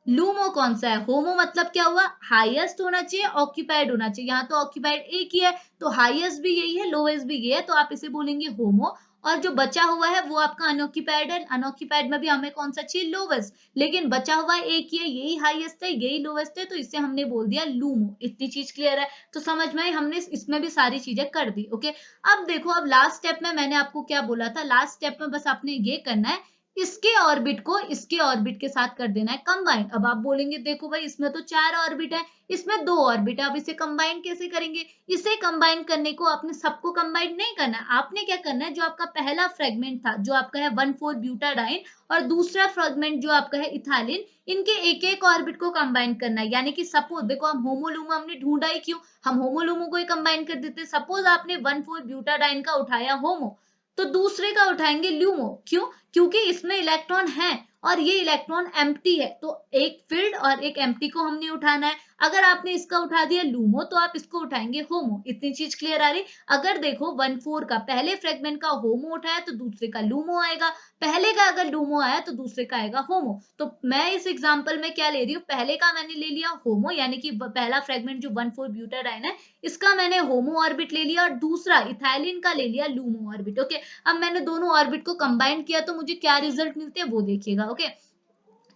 लूमो कौन सा है। होमो मतलब क्या हुआ? हाईएस्ट होना चाहिए, ऑक्यूपाइड होना चाहिए। यहाँ तो ऑक्यूपाइड एक ही है, तो हाईएस्ट भी यही है, लोएस्ट भी ये है, तो आप इसे बोलेंगे होमो। और जो बचा हुआ है वो आपका अनऑक्यूपाइड है। अनऑक्यूपाइड में भी हमें कौन सा चाहिए? लोवेस्ट, लेकिन बचा हुआ एक ही है, यही हाईएस्ट है, यही लोवेस्ट है, तो इसे हमने बोल दिया लूमो। इतनी चीज क्लियर है? तो समझ में आई? हमने इसमें भी सारी चीजें कर दी। ओके, अब देखो, अब लास्ट स्टेप में मैंने आपको क्या बोला था? लास्ट स्टेप में बस आपने ये करना है, इसके ऑर्बिट को इसके ऑर्बिट के साथ कर देना है कंबाइन। अब आप बोलेंगे देखो भाई, इसमें तो 4 ऑर्बिट है, इसमें 2 ऑर्बिट है, अब इसे कंबाइन कैसे करेंगे? इसे कंबाइन करने को आपने सबको कंबाइन नहीं करना है। आपने क्या करना है? जो आपका पहला फ्रेगमेंट था, जो आपका है 1,4 ब्यूटाडाइन, और दूसरा फ्रेगमेंट जो आपका है इथाइलिन, इनके एक एक ऑर्बिट को कंबाइन करना है। यानी कि सपोज देखो, हम होमोलूमो हमने ढूंढा ही क्यों? हम होमोलूमो को ही कंबाइन कर देते। सपोज आपने 1,4 ब्यूटाडाइन का उठाया होमो, तो दूसरे का उठाएंगे ल्यूमो। क्यों? क्योंकि इसमें इलेक्ट्रॉन है और ये इलेक्ट्रॉन एम्प्टी है, तो एक फिल्ड और एक एम्प्टी को हमने उठाना है। अगर आपने इसका उठा दिया लूमो, तो आप इसको उठाएंगे होमो। इतनी चीज क्लियर आ रही? अगर देखो 1,4 का पहले फ्रेगमेंट का होमो उठाया तो दूसरे का लूमो आएगा, पहले का अगर लूमो आया तो दूसरे का आएगा होमो। तो मैं इस एग्जांपल में क्या ले रही हूँ? पहले का मैंने ले लिया होमो, यानी कि पहला फ्रेगमेंट जो 1,4 ब्यूटाडाइन है, इसका मैंने होमो ऑर्बिट ले लिया, और दूसरा इथाइलिन का ले लिया लूमो ऑर्बिट। ओके, अब मैंने दोनों ऑर्बिट को कंबाइन किया तो मुझे क्या रिजल्ट मिलते हैं वो देखिएगा। ओके,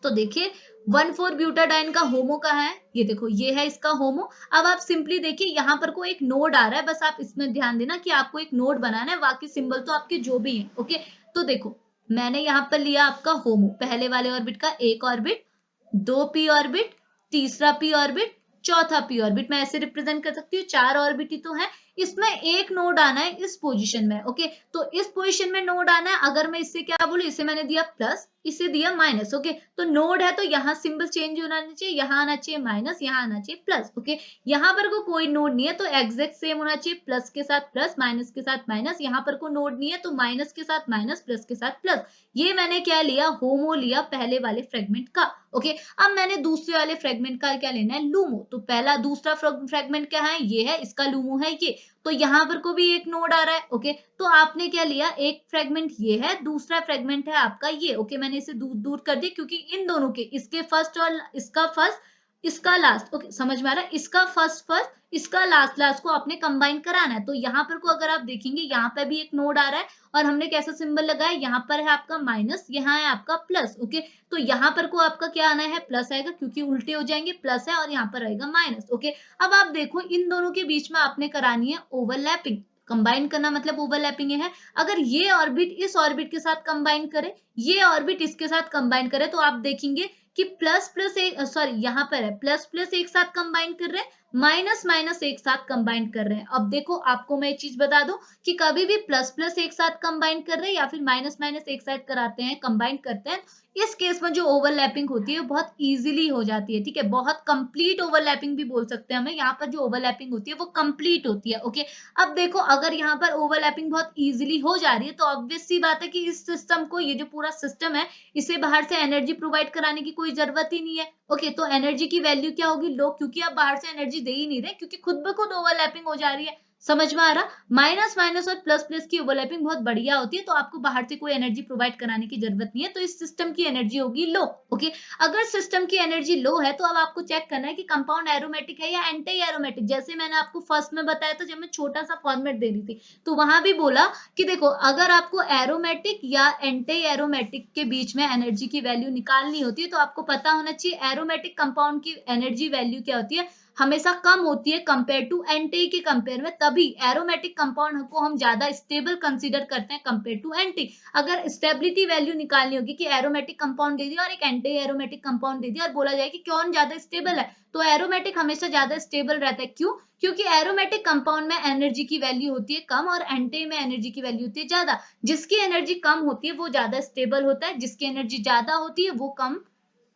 तो देखिए 1,4 ब्यूटाडाइन का होमो कहाँ है? ये देखो, ये है इसका होमो। अब आप सिंपली देखिए, यहाँ पर को एक नोड आ रहा है, बस आप इसमें ध्यान देना कि आपको एक नोड बनाना है, बाकी सिंबल तो आपके जो भी हैं। ओके, तो देखो मैंने यहाँ पर लिया आपका होमो, पहले वाले ऑर्बिट का एक ऑर्बिट, 2 पी ऑर्बिट, तीसरा पी ऑर्बिट, चौथा पी ऑर्बिट। मैं ऐसे रिप्रेजेंट कर सकती हूँ, 4 ऑर्बिट ही तो है। इसमें एक नोड आना है इस पोजीशन में। ओके, तो इस पोजीशन में नोड आना है। अगर मैं इससे क्या बोलूं, इसे मैंने दिया प्लस, इसे दिया माइनस। ओके, तो नोड है तो यहाँ सिंबल चेंज होना चाहिए, यहाँ आना चाहिए माइनस, यहाँ आना चाहिए प्लस। ओके, यहाँ पर को कोई नोड नहीं है तो एग्जैक्ट सेम होना चाहिए, प्लस के साथ प्लस, माइनस के साथ माइनस। यहाँ पर को नोड नहीं है तो माइनस के साथ माइनस, प्लस के साथ प्लस। ये मैंने क्या लिया? होमो लिया पहले वाले फ्रेगमेंट का। ओके, अब मैंने दूसरे वाले फ्रेगमेंट का क्या लेना है? लूमो। तो पहला दूसरा फ्रेगमेंट क्या है? ये है, इसका लूमो है ये, तो यहाँ पर को भी एक नोड आ रहा है। ओके, तो आपने क्या लिया? एक फ्रेगमेंट ये है, दूसरा फ्रेगमेंट है आपका ये। ओके, मैंने इसे दूर दूर कर दिया क्योंकि इन दोनों के, इसके फर्स्ट और इसका फर्स्ट, इसका लास्ट। ओके, समझ में आ रहा है? इसका फर्स्ट फर्स्ट, इसका लास्ट लास्ट को आपने कंबाइन कराना है। तो यहाँ पर को अगर आप देखेंगे, यहाँ पे भी एक नोड आ रहा है, और हमने कैसा सिंबल लगाया? यहाँ पर है आपका माइनस, यहाँ है आपका प्लस। ओके, तो यहाँ पर को आपका क्या आना है? प्लस आएगा, क्योंकि उल्टे हो जाएंगे, प्लस है और यहाँ पर आएगा माइनस। ओके, अब आप देखो, इन दोनों के बीच में आपने करानी है ओवरलैपिंग। कंबाइन करना मतलब ओवरलैपिंग है। अगर ये ऑर्बिट इस ऑर्बिट के साथ कंबाइन करे, ये ऑर्बिट इसके साथ कंबाइन करे, तो आप देखेंगे कि प्लस प्लस एक, सॉरी यहाँ पर है प्लस प्लस एक साथ कंबाइन कर रहे हैं, माइनस माइनस एक साथ कंबाइन कर रहे हैं। अब देखो आपको मैं एक चीज बता दूं कि कभी भी प्लस प्लस एक साथ कंबाइन कर रहे हैं या फिर माइनस माइनस एक साथ कराते हैं, कंबाइन करते हैं, इस केस में जो ओवरलैपिंग होती है वो बहुत इजीली हो जाती है। ठीक है, बहुत कंप्लीट ओवरलैपिंग भी बोल सकते हैं हमें, यहाँ पर जो ओवरलैपिंग होती है वो कंप्लीट होती है। ओके, अब देखो अगर यहाँ पर ओवरलैपिंग बहुत इजीली हो जा रही है तो ऑब्वियस सी बात है कि इस सिस्टम को, ये जो पूरा सिस्टम है, इसे बाहर से एनर्जी प्रोवाइड कराने की कोई जरूरत ही नहीं है। ओके, तो एनर्जी की वैल्यू क्या होगी, लो, क्योंकि आप बाहर से एनर्जी दे ही नहीं रहे, क्योंकि खुद ब खुद ओवरलैपिंग हो जा रही है। समझ में आ रहा? माइनस माइनस और प्लस प्लस की ओवरलैपिंग बहुत बढ़िया होती है, तो आपको बाहर से कोई एनर्जी प्रोवाइड कराने की जरूरत नहीं है, तो इस सिस्टम की एनर्जी होगी लो। ओके, अगर सिस्टम की एनर्जी लो है तो अब आपको चेक करना है कि कंपाउंड एरोमेटिक है या एंटी एरोमेटिक। जैसे मैंने आपको फर्स्ट में बताया था, जब मैं छोटा सा फॉर्मेट दे रही थी, तो वहां भी बोला कि देखो अगर आपको एरोमेटिक या एंटी एरोमेटिक के बीच में एनर्जी की वैल्यू निकालनी होती है तो आपको पता होना चाहिए एरोमेटिक कंपाउंड की एनर्जी वैल्यू क्या होती है, हमेशा कम होती है कंपेयर टू एंटी के कंपेयर में, तभी एरोमेटिक कंपाउंड को हम ज्यादा स्टेबल कंसीडर करते हैं कंपेयर टू एंटी। अगर स्टेबिलिटी वैल्यू निकालनी होगी कि एरोमेटिक कंपाउंड दे दिया और एक एंटी एरोमेटिक कंपाउंड दे दिया और बोला जाए कि कौन ज्यादा स्टेबल है, तो एरोमेटिक हमेशा ज्यादा स्टेबल रहता है। क्यों? क्योंकि एरोमेटिक कंपाउंड में एनर्जी की वैल्यू होती है कम और एंटी में एनर्जी की वैल्यू होती है ज्यादा। जिसकी एनर्जी कम होती है वो ज्यादा स्टेबल होता है, जिसकी एनर्जी ज्यादा होती है वो कम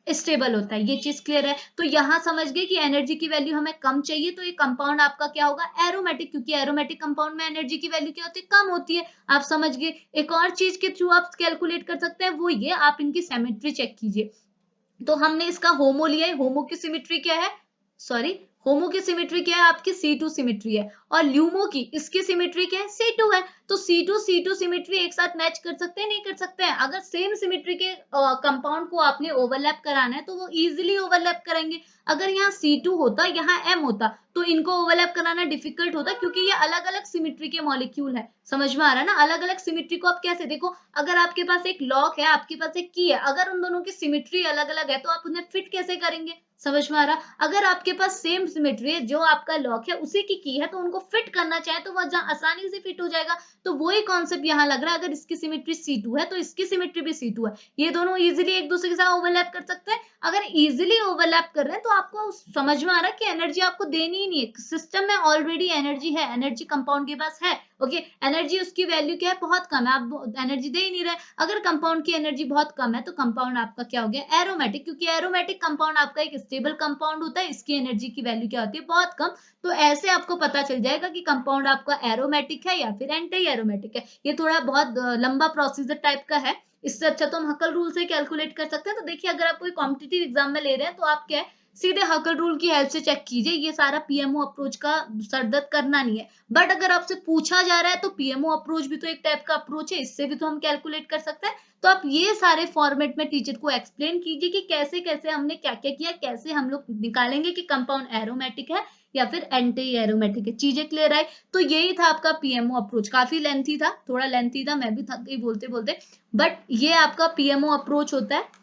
स्टेबल होता है। ये चीज क्लियर है? तो यहां समझ गए कि एनर्जी की वैल्यू हमें कम चाहिए, तो ये कंपाउंड आपका क्या होगा, एरोमेटिक, क्योंकि एरोमेटिक कंपाउंड में एनर्जी की वैल्यू क्या होती है, कम होती है। आप समझ गए? एक और चीज के थ्रू आप कैलकुलेट कर सकते हैं, वो ये, आप इनकी सिमेट्री चेक कीजिए। तो हमने इसका होमो लिया है, होमो की सिमेट्री क्या है, सॉरी, होमो की सिमेट्री क्या है आपकी, C2 सिमेट्री है, और ल्यूमो की, इसकी सिमेट्री क्या है, C2 है। तो C2 सिमेट्री एक साथ मैच कर सकते हैं, नहीं कर सकते हैं? अगर सेम सिमेट्री के कंपाउंड को आपने ओवरलैप कराना है तो वो इजीली ओवरलैप करेंगे। अगर यहाँ C2 होता, यहाँ M होता, तो इनको ओवरलैप कराना डिफिकल्ट होता, क्योंकि ये अलग अलग सिमेट्री के मॉलिक्यूल है। समझ में आ रहा है ना? अलग अलग सिमेट्री को आप कैसे देखो, अगर आपके पास एक लॉक है, आपके पास एक की है, अगर उन दोनों की सिमेट्री अलग अलग है तो आप उन्हें फिट कैसे करेंगे? समझ में आ रहा? अगर आपके पास सेम सिमेट्री है, जो आपका लॉक है उसी की है, तो उनको फिट करना चाहे तो वह आसानी से फिट हो जाएगा। तो वही कॉन्सेप्ट यहाँ लग रहा है, अगर इसकी सिमेट्री C2 है तो इसकी सिमेट्री भी C2 है, ये दोनों इजीली एक दूसरे के साथ ओवरलैप कर सकते हैं। अगर इजीली ओवरलैप कर रहे हैं तो आपको समझ में आ रहा है कि एनर्जी आपको देनी ही नहीं है, सिस्टम में ऑलरेडी एनर्जी है, एनर्जी कंपाउंड के पास है। ओके, एनर्जी उसकी वैल्यू क्या है, बहुत कम है, आप एनर्जी दे ही नहीं रहे। अगर कंपाउंड की एनर्जी बहुत कम है तो कंपाउंड आपका क्या हो गया, एरोमेटिक, क्योंकि एरोमेटिक कंपाउंड आपका एक स्टेबल कंपाउंड होता है, इसकी एनर्जी की वैल्यू क्या होती है, बहुत कम। तो ऐसे आपको पता चल जाएगा कि कंपाउंड आपका एरोमेटिक है या फिर एंटी एरोमेटिक है। ये थोड़ा बहुत लंबा प्रोसीजर टाइप का है, इससे अच्छा तो हम हकल रूल से कैलकुलेट कर सकते हैं। तो देखिए, अगर आप कोई कॉम्पिटिटिव एग्जाम में ले रहे हैं तो आप क्या है, सीधे हकल रूल की हेल्प से चेक कीजिए, ये सारा पीएमओ अप्रोच का सरदर्द करना नहीं है। बट अगर आपसे पूछा जा रहा है तो पीएमओ अप्रोच भी तो एक टाइप का अप्रोच है, इससे भी तो हम कैलकुलेट कर सकते हैं। तो आप ये सारे फॉर्मेट में टीचर को एक्सप्लेन कीजिए कि कैसे कैसे हमने क्या क्या किया, कैसे हम लोग निकालेंगे कि कंपाउंड एरोमेटिक है या फिर एंटी एरोमेटिक है। चीजें क्लियर है? तो यही था आपका पीएमओ अप्रोच, काफी लेंथी था, थोड़ा लेंथी था, मैं भी थक गई बोलते बोलते, बट ये आपका पीएमओ अप्रोच होता है।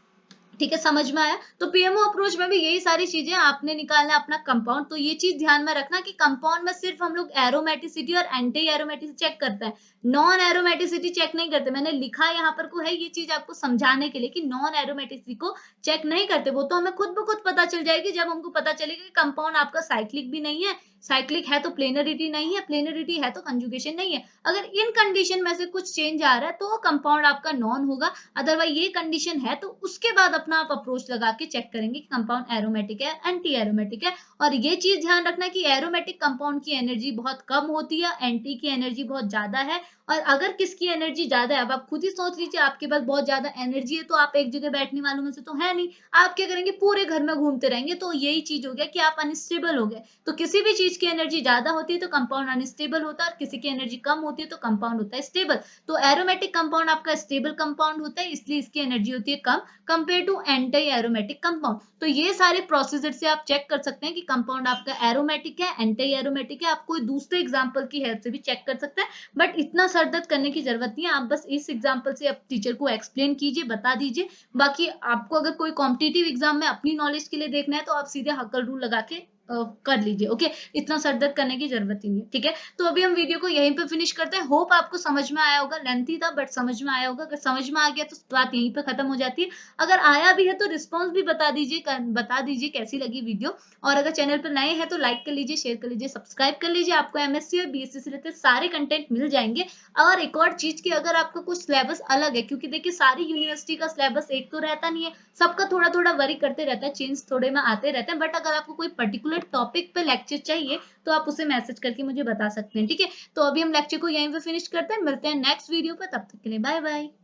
ठीक है, समझ में आया? तो पीएमओ अप्रोच में भी यही सारी चीजें आपने निकालना है अपना कंपाउंड। तो ये चीज ध्यान में रखना कि कंपाउंड में सिर्फ हम लोग एरोमेटिसिटी और एंटी एरोमेटिसिटी चेक करते हैं, नॉन एरोमेटिसिटी चेक नहीं करते। मैंने लिखा यहाँ पर को है, ये चीज आपको समझाने के लिए कि नॉन एरोमेटिसिटी को चेक नहीं करते, वो तो हमें खुद ब खुद पता चल जाएगी जब हमको पता चलेगा कि कंपाउंड आपका साइक्लिक भी नहीं है, साइक्लिक है तो प्लेनरिटी नहीं है, प्लेनरिटी है तो कंजुगेशन नहीं है। अगर इन कंडीशन में से कुछ चेंज आ रहा है तो कंपाउंड आपका नॉन होगा, अदरवाइज ये कंडीशन है तो उसके बाद अपना आप अप्रोच लगा के चेक करेंगे कि कंपाउंड एरोमेटिक है, एंटी एरोमेटिक है। और ये चीज ध्यान रखना कि एरोमेटिक कंपाउंड की एनर्जी बहुत कम होती है, एंटी की एनर्जी बहुत ज्यादा है। और अगर किसकी एनर्जी ज्यादा है, अब आप खुद ही सोच लीजिए, आपके पास बहुत ज्यादा एनर्जी है तो आप एक जगह बैठने वालों में से तो है नहीं, आप क्या करेंगे, पूरे घर में घूमते रहेंगे, तो यही चीज हो गया कि आप अनस्टेबल हो गए। तो किसी भी चीज की एनर्जी ज्यादा होती है तो कंपाउंड अनस्टेबल होता है, और किसी की एनर्जी कम होती है तो कंपाउंड होता है स्टेबल। तो एरोमेटिक कंपाउंड आपका स्टेबल कंपाउंड होता है, इसलिए इसकी एनर्जी होती है कम compare to anti aromatic compound. तो ये सारे प्रोसीजर से आप चेक कर सकते हैं कि कंपाउंड आपका एरोमेटिक है, एंटी एरोमेटिक है। आप कोई दूसरे एग्जाम्पल की हेल्प से भी चेक कर सकते हैं, बट इतना सर दर्द करने की जरूरत नहीं है। आप बस इस एग्जाम्पल से आप टीचर को एक्सप्लेन कीजिए, बता दीजिए। बाकी आपको अगर कोई कॉम्पिटिटिव एग्जाम में अपनी नॉलेज के लिए देखना है तो आप सीधे हकल रूल लगा के कर लीजिए। ओके, इतना सर दर्द करने की जरूरत ही नहीं है। ठीक है, तो अभी हम वीडियो को यहीं पे फिनिश करते हैं। होप आपको समझ में आया होगा, लेंथी था बट समझ में आया होगा। अगर समझ में आ गया तो बात यहीं पे खत्म हो जाती है। अगर आया भी है तो रिस्पॉन्स भी बता दीजिए कैसी लगी वीडियो। और अगर चैनल पर नए हैं तो लाइक कर लीजिए, शेयर कर लीजिए, सब्सक्राइब कर लीजिए। आपको एमएससी और बीएससी से रिलेटेड सारे कंटेंट मिल जाएंगे। और एक और चीज की, अगर आपका कुछ सिलेबस अलग है, क्योंकि देखिए सारी यूनिवर्सिटी का सिलेबस एक तो रहता नहीं है, सबका थोड़ा थोड़ा वरी करते रहता है, चेंज थोड़े में आते रहते हैं। बट अगर आपको कोई पर्टिकुलर टॉपिक पे लेक्चर चाहिए तो आप उसे मैसेज करके मुझे बता सकते हैं। ठीक है, तो अभी हम लेक्चर को यहीं पे फिनिश करते हैं, मिलते हैं नेक्स्ट वीडियो पर। तब तक के लिए बाय बाय।